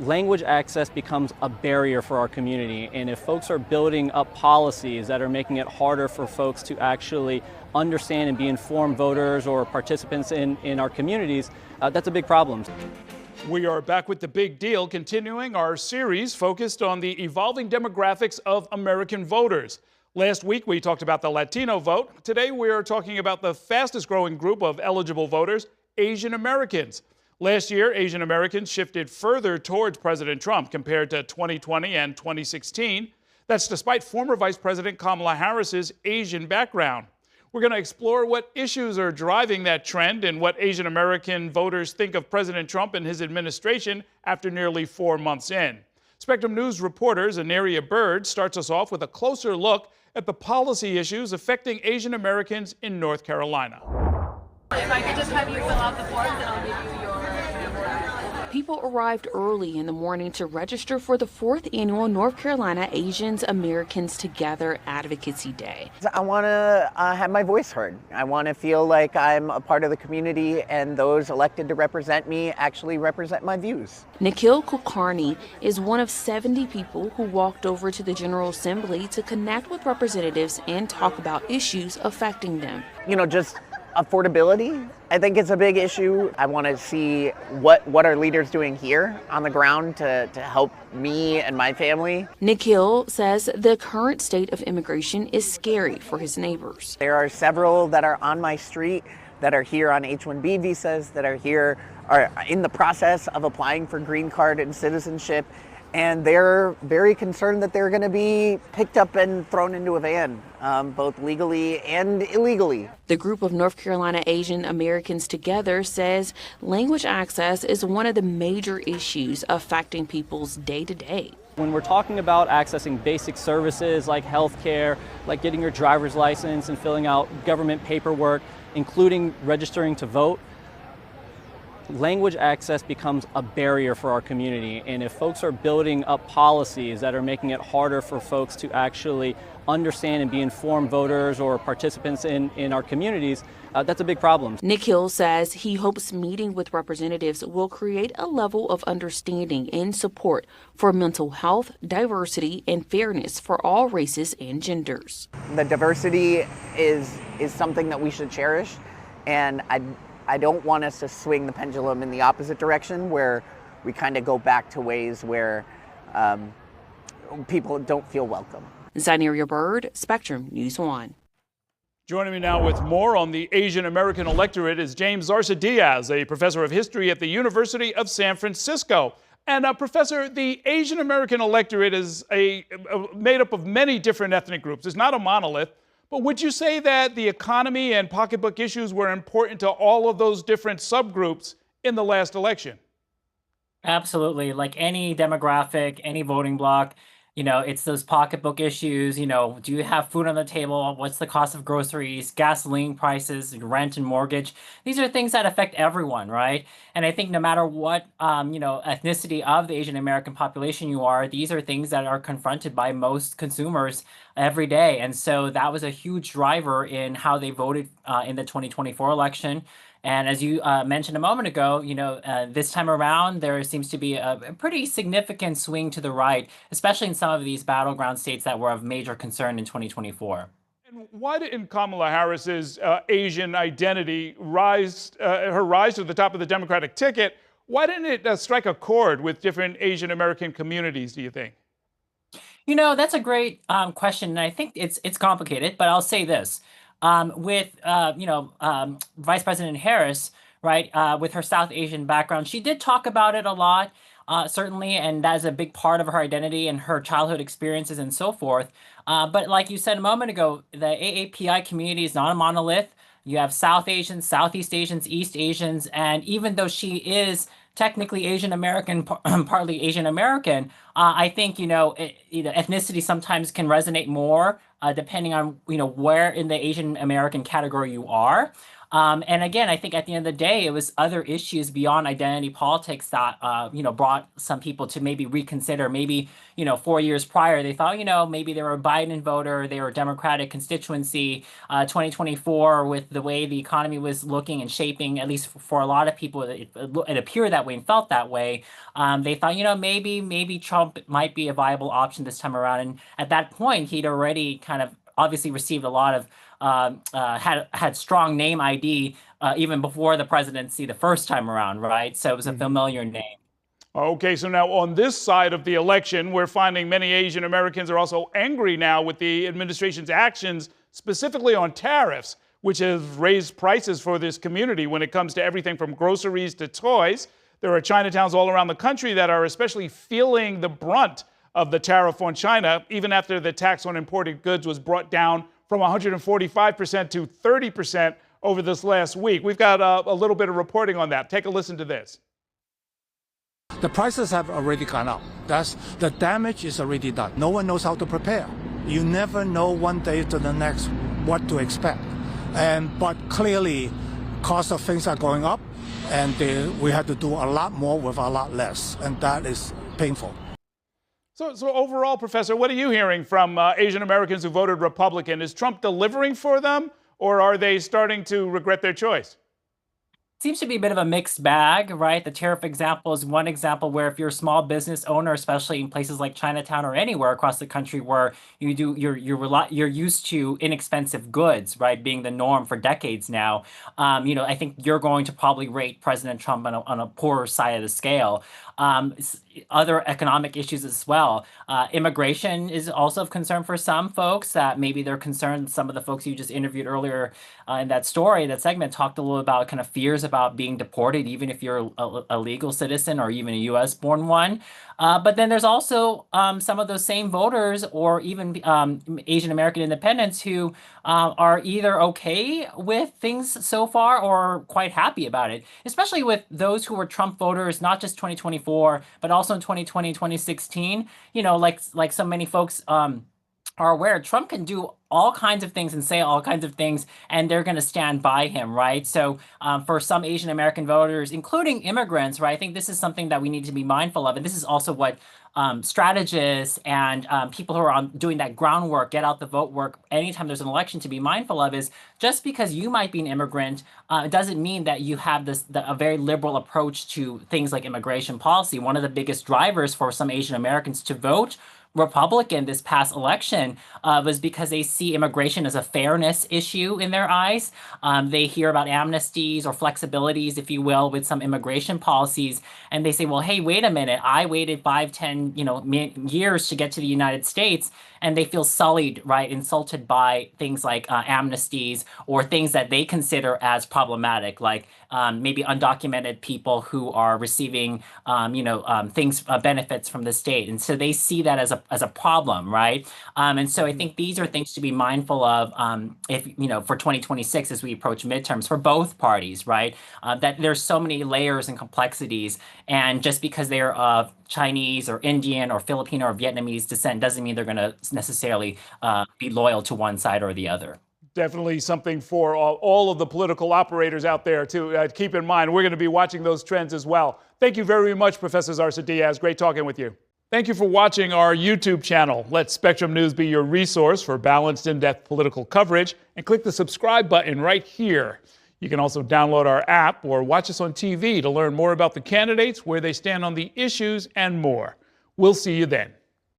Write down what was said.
language access becomes a barrier for our community. And if folks are building up policies that are making it harder for folks to actually understand and be informed voters or participants in our communities, that's a big problem. We are back with The Big Deal, continuing our series focused on the evolving demographics of American voters. Last week, we talked about the Latino vote. Today, we are talking about the fastest growing group of eligible voters, Asian Americans. Last year, Asian Americans shifted further towards President Trump compared to 2020 and 2016. That's despite former Vice President Kamala Harris's Asian background. We're going to explore what issues are driving that trend and what Asian American voters think of President Trump and his administration after nearly 4 months in. Spectrum News reporter Zaneria Bird starts us off with a closer look at the policy issues affecting Asian Americans in North Carolina. If I could just have you fill out the forms and I'll give you your. People arrived early in the morning to register for the 4th annual North Carolina Asians Americans Together Advocacy Day. I want to have my voice heard. I want to feel like I'm a part of the community and those elected to represent me actually represent my views. Nikhil Kulkarni is one of 70 people who walked over to the General Assembly to connect with representatives and talk about issues affecting them. Just affordability, I think it's a big issue. I want to see what our leaders doing here on the ground to help me and my family. Nikhil says the current state of immigration is scary for his neighbors. There are several that are on my street that are here on H-1B visas, that are in the process of applying for green card and citizenship. And they're very concerned that they're going to be picked up and thrown into a van, both legally and illegally. The group of North Carolina Asian Americans Together says language access is one of the major issues affecting people's day-to-day. When we're talking about accessing basic services like healthcare, like getting your driver's license and filling out government paperwork, including registering to vote, language access becomes a barrier for our community. And if folks are building up policies that are making it harder for folks to actually understand and be informed voters or participants in our communities, that's a big problem. Nikhil says he hopes meeting with representatives will create a level of understanding and support for mental health, diversity, and fairness for all races and genders. The diversity is something that we should cherish, and I don't want us to swing the pendulum in the opposite direction where we kind of go back to ways where people don't feel welcome. Zaneria Bird, Spectrum News 1. Joining me now with more on the Asian American electorate is James Zarsadiaz, a professor of history at the University of San Francisco. And Professor, the Asian American electorate is made up of many different ethnic groups. It's not a monolith. But would you say that the economy and pocketbook issues were important to all of those different subgroups in the last election? Absolutely. Like any demographic, any voting bloc, it's those pocketbook issues. Do you have food on the table? What's the cost of groceries, gasoline prices, rent and mortgage? These are things that affect everyone, right? And I think no matter what, ethnicity of the Asian American population you are, these are things that are confronted by most consumers every day. And so that was a huge driver in how they voted in the 2024 election. And as you mentioned a moment ago, this time around, there seems to be a pretty significant swing to the right, especially in some of these battleground states that were of major concern in 2024. And why didn't Kamala Harris's Asian identity rise to the top of the Democratic ticket? Why didn't it strike a chord with different Asian American communities, do you think? That's a great question. And I think it's complicated, but I'll say this. With Vice President Harris, right, with her South Asian background, she did talk about it a lot, certainly, and that is a big part of her identity and her childhood experiences and so forth. But like you said a moment ago, the AAPI community is not a monolith. You have South Asians, Southeast Asians, East Asians, and even though she is technically Asian American, partly Asian American, I think ethnicity sometimes can resonate more depending on where in the Asian American category you are. And again, I think at the end of the day, it was other issues beyond identity politics that brought some people to maybe reconsider. Maybe 4 years prior, they thought maybe they were a Biden voter, they were a Democratic constituency. 2024, with the way the economy was looking and shaping, at least for a lot of people, it appeared that way and felt that way. They thought maybe Trump might be a viable option this time around. And at that point, he'd already kind of obviously received a lot of had strong name ID even before the presidency the first time around, right? So it was a familiar name. Okay, so now on this side of the election, we're finding many Asian Americans are also angry now with the administration's actions, specifically on tariffs, which have raised prices for this community when it comes to everything from groceries to toys. There are Chinatowns all around the country that are especially feeling the brunt of the tariff on China, even after the tax on imported goods was brought down from 145% to 30% over this last week. We've got a little bit of reporting on that. Take a listen to this. The prices have already gone up. The damage is already done. No one knows how to prepare. You never know one day to the next what to expect. But clearly, cost of things are going up, and we have to do a lot more with a lot less, and that is painful. So overall, Professor, what are you hearing from Asian Americans who voted Republican? Is Trump delivering for them, or are they starting to regret their choice? Seems to be a bit of a mixed bag, right? The tariff example is one example where if you're a small business owner, especially in places like Chinatown or anywhere across the country where you're used to inexpensive goods, right, being the norm for decades now, I think you're going to probably rate President Trump on a poorer side of the scale. Other economic issues as well. Immigration is also of concern for some folks. That maybe they're concerned. Some of the folks you just interviewed earlier in that segment, talked a little about kind of fears about being deported, even if you're a legal citizen or even a U.S. born one. But then there's also some of those same voters or even Asian American independents who are either okay with things so far or quite happy about it, especially with those who were Trump voters, not just 2024, but also in 2020, 2016. Like so many folks are aware, Trump can do all kinds of things and say all kinds of things, and they're going to stand by him, right? So for some Asian American voters, including immigrants, right, I think this is something that we need to be mindful of. And this is also what strategists and people who are doing that groundwork, get out the vote work, anytime there's an election, to be mindful of is just because you might be an immigrant, it doesn't mean that you have a very liberal approach to things like immigration policy. One of the biggest drivers for some Asian Americans to vote Republican this past election was because they see immigration as a fairness issue in their eyes. They hear about amnesties or flexibilities, if you will, with some immigration policies, and they say, well, hey, wait a minute, I waited 5, 10, years to get to the United States, and they feel sullied, right, insulted by things like amnesties or things that they consider as problematic, like maybe undocumented people who are receiving, benefits from the state. And so they see that as a problem, right? And so I think these are things to be mindful of for 2026 as we approach midterms for both parties, right? That there's so many layers and complexities, and just because they're of Chinese or Indian or Filipino or Vietnamese descent doesn't mean they're going to necessarily be loyal to one side or the other. Definitely something for all of the political operators out there to keep in mind. We're going to be watching those trends as well. Thank you very much, Professor Zarsadiaz. Great talking with you. Thank you for watching our YouTube channel. Let Spectrum News be your resource for balanced, in-depth political coverage, and click the subscribe button right here. You can also download our app or watch us on TV to learn more about the candidates, where they stand on the issues, and more. We'll see you then.